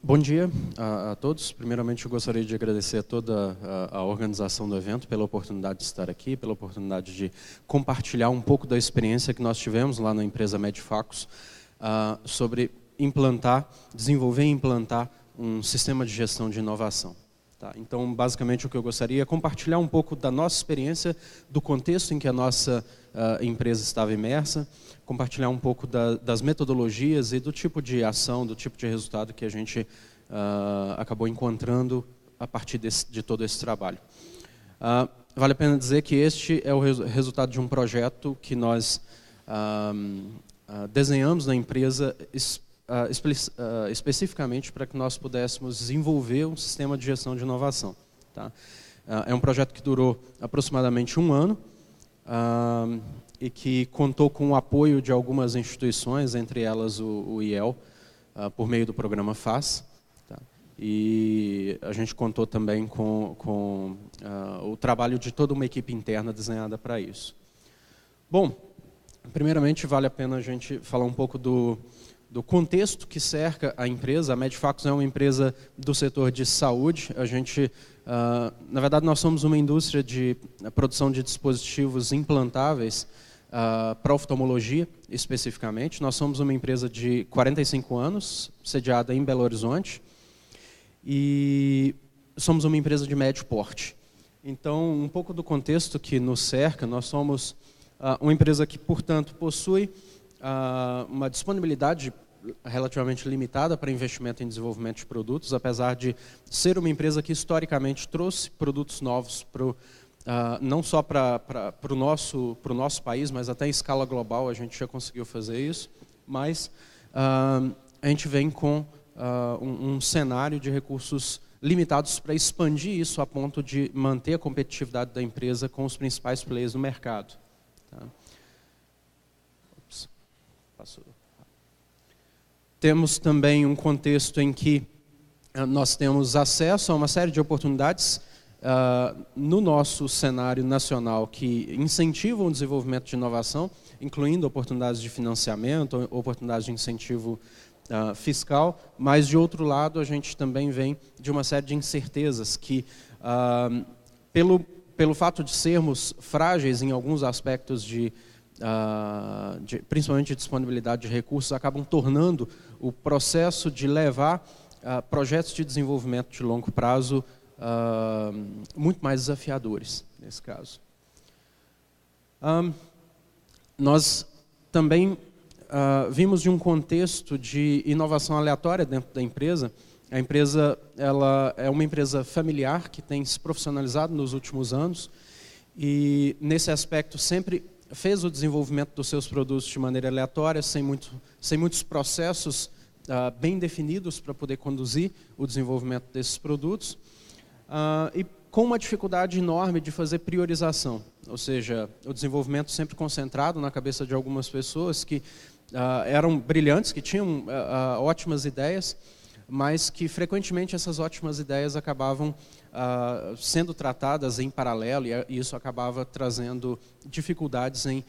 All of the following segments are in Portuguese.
Bom dia a todos. Primeiramente, eu gostaria de agradecer a toda a organização do evento pela oportunidade de estar aqui, pela oportunidade de compartilhar um pouco da experiência que nós tivemos lá na empresa Medfacus sobre desenvolver e implantar um sistema de gestão de inovação. Tá? Então, basicamente, o que eu gostaria é compartilhar um pouco da nossa experiência, do contexto em que a nossa empresa estava imersa, compartilhar um pouco das metodologias e do tipo de ação, do tipo de resultado que a gente acabou encontrando a partir de todo esse trabalho. Vale a pena dizer que este é o resultado de um projeto que nós desenhamos na empresa especificamente para que nós pudéssemos desenvolver um sistema de gestão de inovação. Tá? É um projeto que durou aproximadamente um ano e que contou com o apoio de algumas instituições, entre elas o IEL, por meio do programa FAS. Tá? E a gente contou também com o trabalho de toda uma equipe interna desenhada para isso. Bom, primeiramente vale a pena a gente falar um pouco do contexto que cerca a empresa. A Medfacus é uma empresa do setor de saúde. A gente, na verdade, nós somos uma indústria de produção de dispositivos implantáveis para oftalmologia, especificamente. Nós somos uma empresa de 45 anos, sediada em Belo Horizonte, e somos uma empresa de médio porte. Então, um pouco do contexto que nos cerca, nós somos uma empresa que, portanto, possui uma disponibilidade relativamente limitada para investimento em desenvolvimento de produtos, apesar de ser uma empresa que historicamente trouxe produtos novos não só para o nosso país, mas até em escala global a gente já conseguiu fazer isso, mas a gente vem com um cenário de recursos limitados para expandir isso a ponto de manter a competitividade da empresa com os principais players do mercado. Tá? Temos também um contexto em que nós temos acesso a uma série de oportunidades no nosso cenário nacional que incentivam o desenvolvimento de inovação, incluindo oportunidades de financiamento, oportunidades de incentivo fiscal, mas, de outro lado, a gente também vem de uma série de incertezas que, pelo fato de sermos frágeis em alguns aspectos principalmente de disponibilidade de recursos, acabam tornando o processo de levar projetos de desenvolvimento de longo prazo muito mais desafiadores, nesse caso. Nós também vimos de um contexto de inovação aleatória dentro da empresa. A empresa ela é uma empresa familiar que tem se profissionalizado nos últimos anos e, nesse aspecto, sempre fez o desenvolvimento dos seus produtos de maneira aleatória, sem muitos processos bem definidos para poder conduzir o desenvolvimento desses produtos, e com uma dificuldade enorme de fazer priorização, ou seja, o desenvolvimento sempre concentrado na cabeça de algumas pessoas que eram brilhantes, que tinham ótimas ideias, mas que frequentemente essas ótimas ideias acabavam sendo tratadas em paralelo e isso acabava trazendo dificuldades em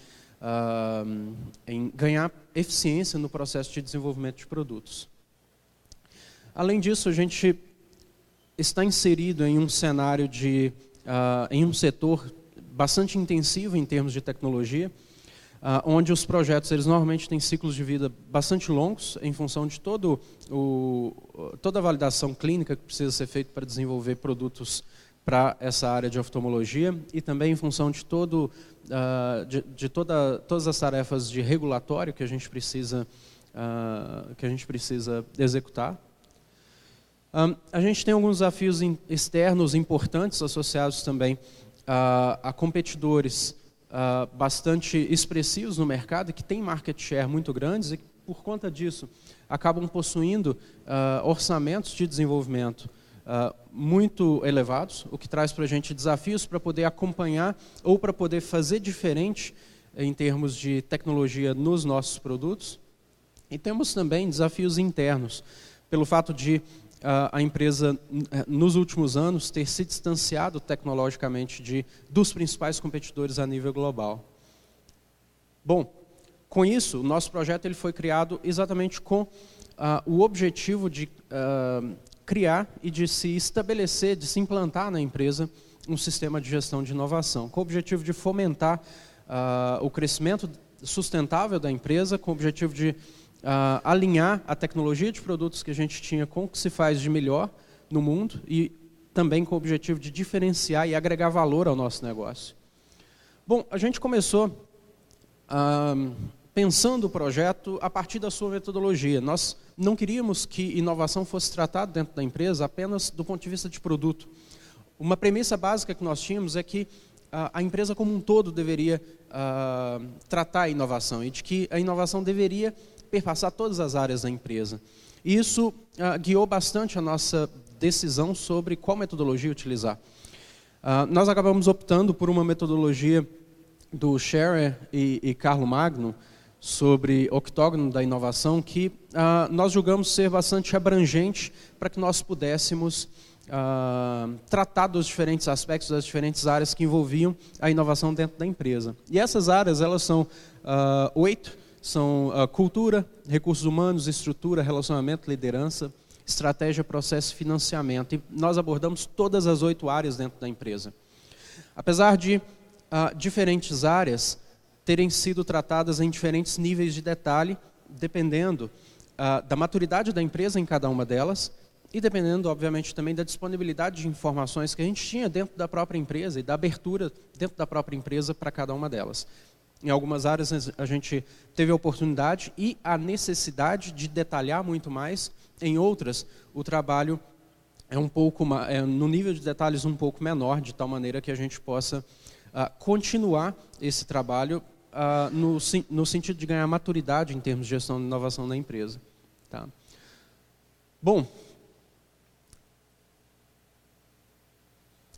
ganhar eficiência no processo de desenvolvimento de produtos. Além disso, a gente está inserido em um cenário em um setor bastante intensivo em termos de tecnologia, onde os projetos eles normalmente têm ciclos de vida bastante longos em função de toda a validação clínica que precisa ser feita para desenvolver produtos para essa área de oftalmologia e também em função de todas as tarefas de regulatório que a gente precisa executar. A gente tem alguns desafios externos importantes associados também a competidores bastante expressivos no mercado, que têm market share muito grandes e que, por conta disso, acabam possuindo orçamentos de desenvolvimento muito elevados, o que traz para a gente desafios para poder acompanhar ou para poder fazer diferente em termos de tecnologia nos nossos produtos. E temos também desafios internos, pelo fato de a empresa, nos últimos anos, ter se distanciado tecnologicamente dos principais competidores a nível global. Bom, com isso, o nosso projeto ele foi criado exatamente com o objetivo de criar e de se estabelecer, de se implantar na empresa um sistema de gestão de inovação, com o objetivo de fomentar o crescimento sustentável da empresa, com o objetivo de alinhar a tecnologia de produtos que a gente tinha com o que se faz de melhor no mundo e também com o objetivo de diferenciar e agregar valor ao nosso negócio. Bom, a gente começou pensando o projeto a partir da sua metodologia. Nós não queríamos que inovação fosse tratada dentro da empresa apenas do ponto de vista de produto. Uma premissa básica que nós tínhamos é que a empresa como um todo deveria tratar a inovação e de que a inovação deveria perpassar todas as áreas da empresa. E isso guiou bastante a nossa decisão sobre qual metodologia utilizar. Nós acabamos optando por uma metodologia do Scherer e Carlo Magno sobre octógono da inovação, que nós julgamos ser bastante abrangente para que nós pudéssemos tratar dos diferentes aspectos, das diferentes áreas que envolviam a inovação dentro da empresa. E essas áreas, elas são 8, são cultura, recursos humanos, estrutura, relacionamento, liderança, estratégia, processo e financiamento. E nós abordamos todas as 8 áreas dentro da empresa. Apesar de diferentes áreas terem sido tratadas em diferentes níveis de detalhe, dependendo da maturidade da empresa em cada uma delas e dependendo, obviamente, também da disponibilidade de informações que a gente tinha dentro da própria empresa e da abertura dentro da própria empresa para cada uma delas. Em algumas áreas a gente teve a oportunidade e a necessidade de detalhar muito mais, em outras o trabalho é um pouco no nível de detalhes um pouco menor, de tal maneira que a gente possa continuar esse trabalho no sentido de ganhar maturidade em termos de gestão de inovação da empresa. Tá? Bom,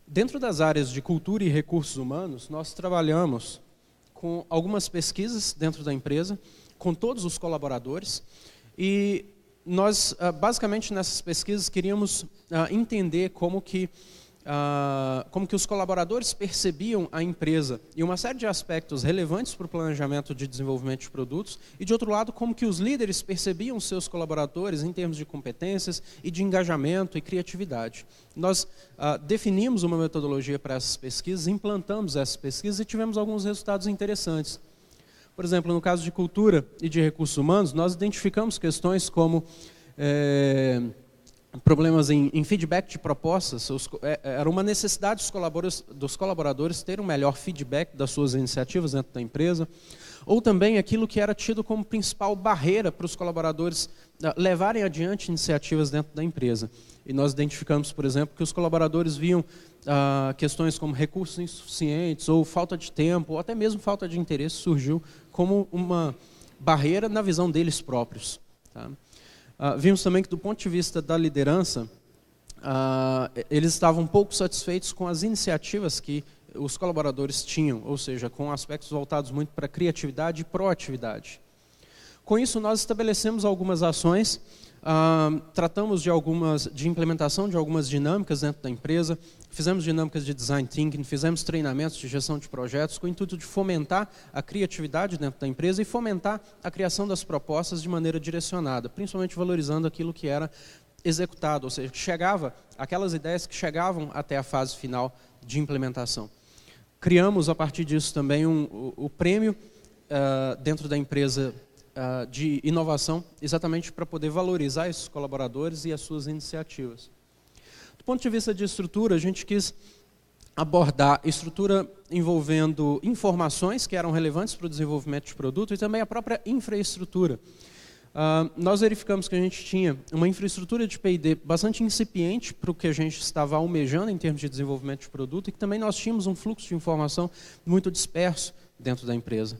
dentro das áreas de cultura e recursos humanos, nós trabalhamos com algumas pesquisas dentro da empresa, com todos os colaboradores, e nós, basicamente, nessas pesquisas, queríamos entender como que os colaboradores percebiam a empresa e uma série de aspectos relevantes para o planejamento de desenvolvimento de produtos e, de outro lado, como que os líderes percebiam seus colaboradores em termos de competências e de engajamento e criatividade. Nós definimos uma metodologia para essas pesquisas, implantamos essas pesquisas e tivemos alguns resultados interessantes. Por exemplo, no caso de cultura e de recursos humanos, nós identificamos questões como problemas em feedback de propostas. Era uma necessidade dos colaboradores terem um melhor feedback das suas iniciativas dentro da empresa, ou também aquilo que era tido como principal barreira para os colaboradores levarem adiante iniciativas dentro da empresa. E nós identificamos, por exemplo, que os colaboradores viam questões como recursos insuficientes, ou falta de tempo, ou até mesmo falta de interesse surgiu como uma barreira na visão deles próprios. Tá? Vimos também que, do ponto de vista da liderança, eles estavam um pouco satisfeitos com as iniciativas que os colaboradores tinham, ou seja, com aspectos voltados muito para criatividade e proatividade. Com isso, nós estabelecemos algumas ações, tratamos de implementação de algumas dinâmicas dentro da empresa, fizemos dinâmicas de design thinking, fizemos treinamentos de gestão de projetos com o intuito de fomentar a criatividade dentro da empresa e fomentar a criação das propostas de maneira direcionada, principalmente valorizando aquilo que era executado, ou seja, aquelas ideias que chegavam até a fase final de implementação. Criamos, a partir disso, também o prêmio dentro da empresa de inovação, exatamente para poder valorizar esses colaboradores e as suas iniciativas. Do ponto de vista de estrutura, a gente quis abordar estrutura envolvendo informações que eram relevantes para o desenvolvimento de produto e também a própria infraestrutura. Nós verificamos que a gente tinha uma infraestrutura de P&D bastante incipiente para o que a gente estava almejando em termos de desenvolvimento de produto e que também nós tínhamos um fluxo de informação muito disperso dentro da empresa.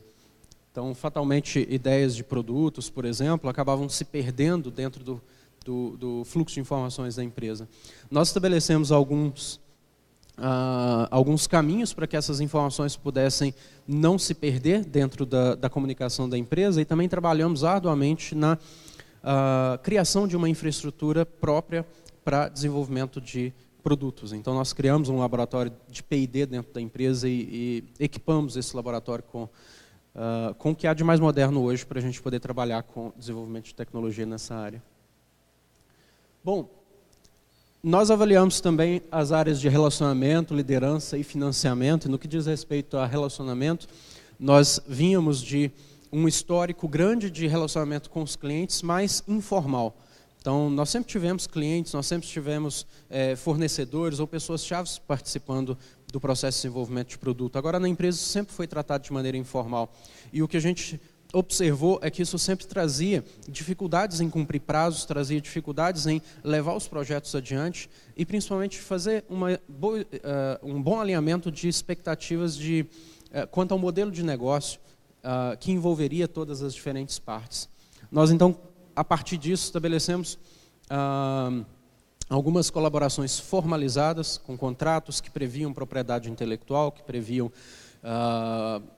Então, fatalmente, ideias de produtos, por exemplo, acabavam se perdendo dentro do fluxo de informações da empresa. Nós estabelecemos alguns caminhos para que essas informações pudessem não se perder dentro da comunicação da empresa e também trabalhamos arduamente na criação de uma infraestrutura própria para desenvolvimento de produtos. Então, nós criamos um laboratório de P&D dentro da empresa e equipamos esse laboratório com o que há de mais moderno hoje para a gente poder trabalhar com desenvolvimento de tecnologia nessa área. Bom, nós avaliamos também as áreas de relacionamento, liderança e financiamento. E no que diz respeito a relacionamento, nós vínhamos de um histórico grande de relacionamento com os clientes, mais informal. Então, nós sempre tivemos clientes, nós sempre tivemos fornecedores ou pessoas-chave participando do processo de desenvolvimento de produto. Agora, na empresa, isso sempre foi tratado de maneira informal. E o que a gente observou é que isso sempre trazia dificuldades em cumprir prazos, trazia dificuldades em levar os projetos adiante e, principalmente, fazer um bom alinhamento de expectativas quanto ao modelo de negócio que envolveria todas as diferentes partes. Nós, então, a partir disso, estabelecemos algumas colaborações formalizadas, com contratos que previam propriedade intelectual, que previam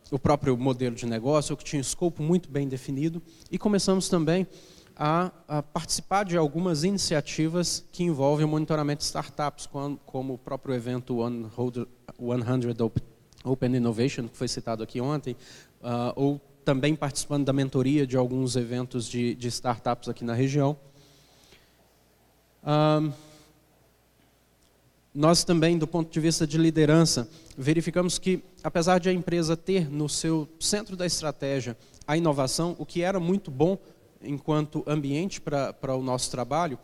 o próprio modelo de negócio, que tinha um escopo muito bem definido, e começamos também a participar de algumas iniciativas que envolvem o monitoramento de startups, como o próprio evento 100 Open Innovation, que foi citado aqui ontem, ou também participando da mentoria de alguns eventos de startups aqui na região. Nós também, do ponto de vista de liderança, verificamos que, apesar de a empresa ter no seu centro da estratégia a inovação, o que era muito bom enquanto ambiente para o nosso trabalho,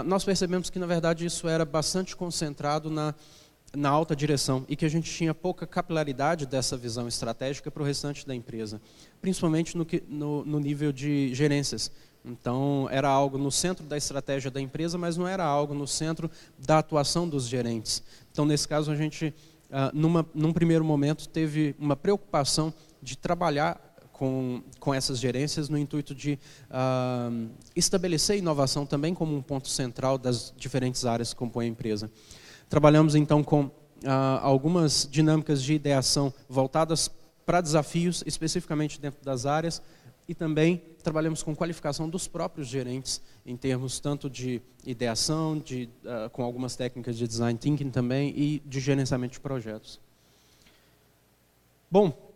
nós percebemos que, na verdade, isso era bastante concentrado na alta direção e que a gente tinha pouca capilaridade dessa visão estratégica para o restante da empresa, principalmente no nível de gerências. Então, era algo no centro da estratégia da empresa, mas não era algo no centro da atuação dos gerentes. Então, nesse caso, a gente, num primeiro momento, teve uma preocupação de trabalhar com essas gerências no intuito de estabelecer a inovação também como um ponto central das diferentes áreas que compõem a empresa. Trabalhamos, então, com algumas dinâmicas de ideação voltadas para desafios, especificamente dentro das áreas, e também trabalhamos com qualificação dos próprios gerentes, em termos tanto de ideação, com algumas técnicas de design thinking também, e de gerenciamento de projetos. Bom,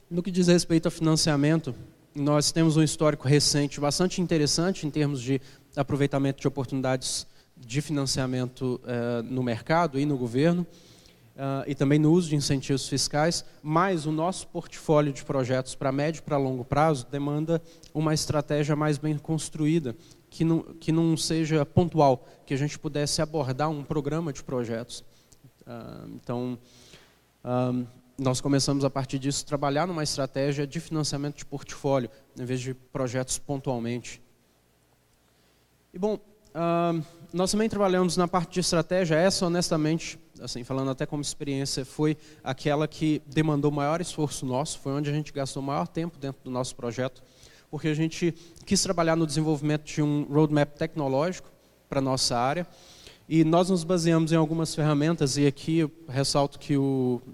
no que diz respeito a financiamento, nós temos um histórico recente bastante interessante em termos de aproveitamento de oportunidades de financiamento no mercado e no governo, e também no uso de incentivos fiscais, mas o nosso portfólio de projetos para médio e para longo prazo demanda uma estratégia mais bem construída, que não seja pontual, que a gente pudesse abordar um programa de projetos. Então, nós começamos a partir disso a trabalhar numa estratégia de financiamento de portfólio, em vez de projetos pontualmente. E bom, nós também trabalhamos na parte de estratégia. Essa, honestamente, assim, falando até como experiência, foi aquela que demandou maior esforço nosso, foi onde a gente gastou maior tempo dentro do nosso projeto, porque a gente quis trabalhar no desenvolvimento de um roadmap tecnológico para a nossa área, e nós nos baseamos em algumas ferramentas, e aqui eu ressalto que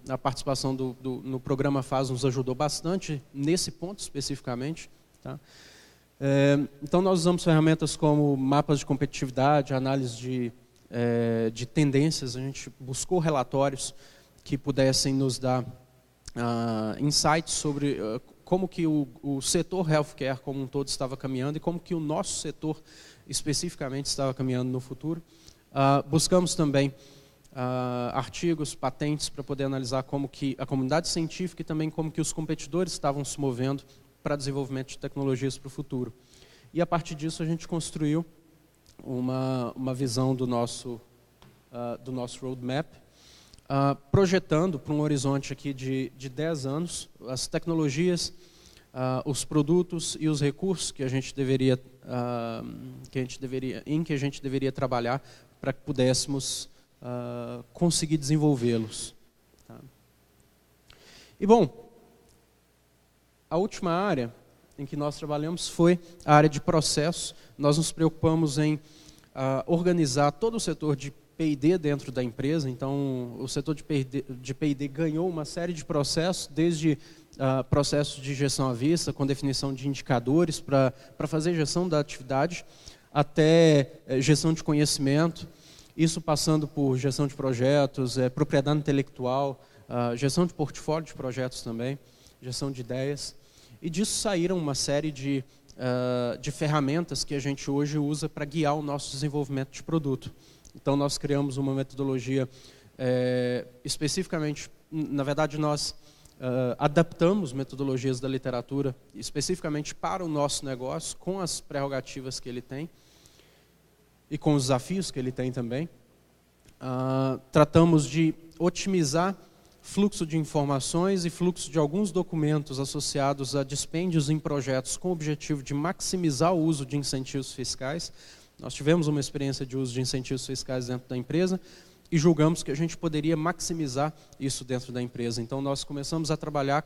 a participação no programa FAS nos ajudou bastante nesse ponto especificamente, tá? Então, nós usamos ferramentas como mapas de competitividade, análise de tendências. A gente buscou relatórios que pudessem nos dar insights sobre como que o setor healthcare como um todo estava caminhando e como que o nosso setor especificamente estava caminhando no futuro. Buscamos também artigos, patentes, para poder analisar como que a comunidade científica e também como que os competidores estavam se movendo para desenvolvimento de tecnologias para o futuro. E a partir disso a gente construiu uma visão do nosso roadmap, projetando para um horizonte aqui de 10 anos as tecnologias, os produtos e os recursos que a gente deveria trabalhar para que pudéssemos conseguir desenvolvê-los. Tá? E bom, a última área em que nós trabalhamos foi a área de processo. Nós nos preocupamos em organizar todo o setor de P&D dentro da empresa. Então, o setor de P&D ganhou uma série de processos, desde processos de gestão à vista, com definição de indicadores para fazer gestão da atividade, até gestão de conhecimento, isso passando por gestão de projetos, propriedade intelectual, gestão de portfólio de projetos também, gestão de ideias, e disso saíram uma série de de ferramentas que a gente hoje usa para guiar o nosso desenvolvimento de produto. Então, nós criamos uma metodologia especificamente, na verdade, nós adaptamos metodologias da literatura especificamente para o nosso negócio, com as prerrogativas que ele tem e com os desafios que ele tem também. Tratamos de otimizar fluxo de informações e fluxo de alguns documentos associados a dispêndios em projetos com o objetivo de maximizar o uso de incentivos fiscais. Nós tivemos uma experiência de uso de incentivos fiscais dentro da empresa e julgamos que a gente poderia maximizar isso dentro da empresa. Então, nós começamos a trabalhar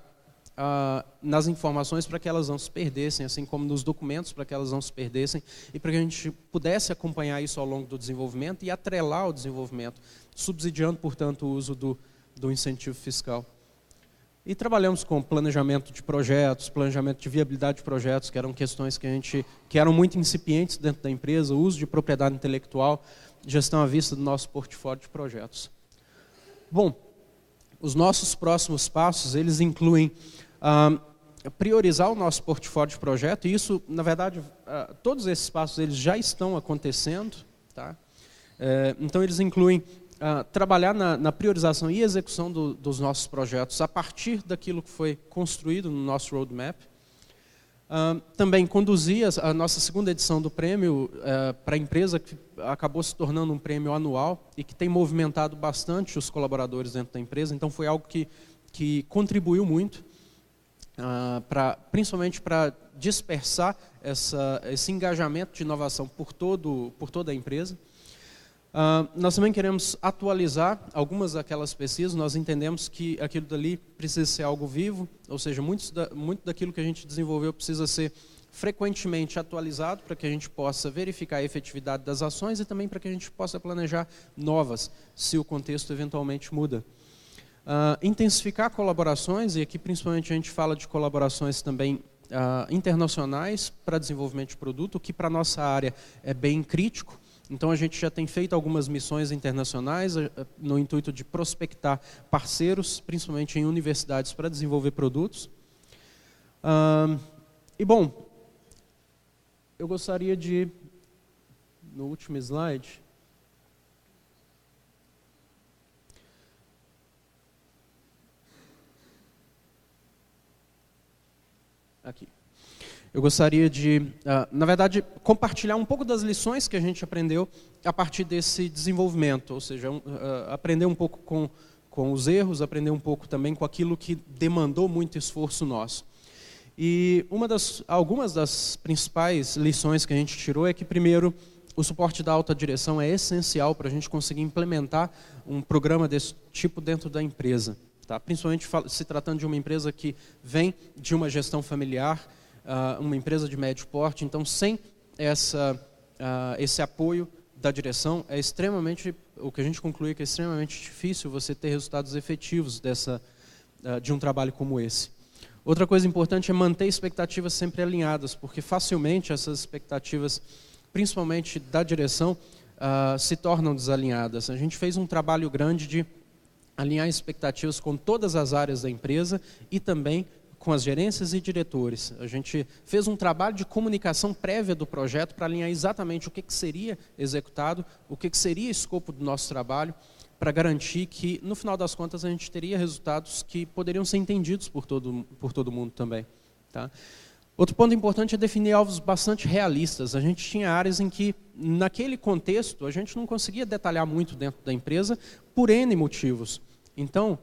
nas informações para que elas não se perdessem, assim como nos documentos para que elas não se perdessem, e para que a gente pudesse acompanhar isso ao longo do desenvolvimento e atrelar o desenvolvimento, subsidiando, portanto, o uso do incentivo fiscal. E trabalhamos com planejamento de projetos, planejamento de viabilidade de projetos, que eram questões que eram muito incipientes dentro da empresa, uso de propriedade intelectual, gestão à vista do nosso portfólio de projetos. Bom, os nossos próximos passos, eles incluem priorizar o nosso portfólio de projeto, e isso, na verdade, todos esses passos eles já estão acontecendo, tá? Então, eles incluem trabalhar na priorização e execução dos nossos projetos a partir daquilo que foi construído no nosso roadmap. Também conduzir a nossa segunda edição do prêmio para a empresa, que acabou se tornando um prêmio anual e que tem movimentado bastante os colaboradores dentro da empresa. Então, foi algo que contribuiu muito, principalmente para dispersar esse engajamento de inovação por toda a empresa. Nós também queremos atualizar algumas daquelas pesquisas. Nós entendemos que aquilo dali precisa ser algo vivo, ou seja, muito daquilo que a gente desenvolveu precisa ser frequentemente atualizado para que a gente possa verificar a efetividade das ações e também para que a gente possa planejar novas, se o contexto eventualmente muda. Intensificar colaborações, e aqui principalmente a gente fala de colaborações também internacionais para desenvolvimento de produto, o que para a nossa área é bem crítico. Então, a gente já tem feito algumas missões internacionais no intuito de prospectar parceiros, principalmente em universidades, para desenvolver produtos. E, bom, eu gostaria de, no último slide, aqui. Eu gostaria de, na verdade, compartilhar um pouco das lições que a gente aprendeu a partir desse desenvolvimento, ou seja, aprender um pouco com os erros, aprender um pouco também com aquilo que demandou muito esforço nosso. E algumas das principais lições que a gente tirou é que, primeiro, o suporte da alta direção é essencial para a gente conseguir implementar um programa desse tipo dentro da empresa, tá? Principalmente se tratando de uma empresa que vem de uma gestão familiar, uma empresa de médio porte. Então, sem esse apoio da direção, o que a gente conclui é que é extremamente difícil você ter resultados efetivos de um trabalho como esse. Outra coisa importante é manter expectativas sempre alinhadas, porque facilmente essas expectativas, principalmente da direção, se tornam desalinhadas. A gente fez um trabalho grande de alinhar expectativas com todas as áreas da empresa e também com as gerências e diretores. A gente fez um trabalho de comunicação prévia do projeto para alinhar exatamente o que seria executado, o que seria escopo do nosso trabalho, para garantir que, no final das contas, a gente teria resultados que poderiam ser entendidos por todo mundo também, tá? Outro ponto importante é definir alvos bastante realistas. A gente tinha áreas em que, naquele contexto, a gente não conseguia detalhar muito dentro da empresa por N motivos. Então,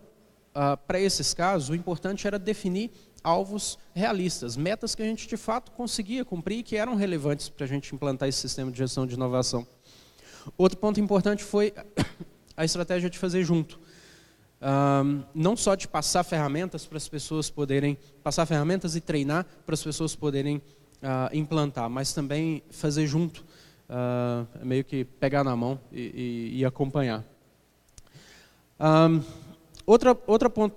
para esses casos, o importante era definir alvos realistas, metas que a gente de fato conseguia cumprir e que eram relevantes para a gente implantar esse sistema de gestão de inovação. Outro ponto importante foi a estratégia de fazer junto. Não só de passar ferramentas para as pessoas poderem, passar ferramentas e treinar para as pessoas poderem implantar, mas também fazer junto, meio que pegar na mão e acompanhar.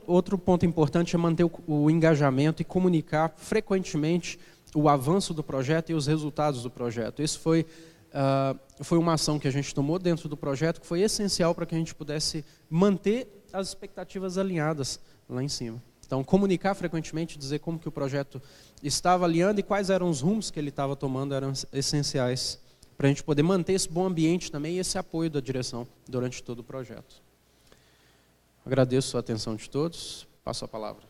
Outro ponto importante é manter o engajamento e comunicar frequentemente o avanço do projeto e os resultados do projeto. Isso foi uma ação que a gente tomou dentro do projeto, que foi essencial para que a gente pudesse manter as expectativas alinhadas lá em cima. Então, comunicar frequentemente, dizer como que o projeto está avaliando e quais eram os rumos que ele estava tomando eram essenciais para a gente poder manter esse bom ambiente também e esse apoio da direção durante todo o projeto. Agradeço a atenção de todos. Passo a palavra.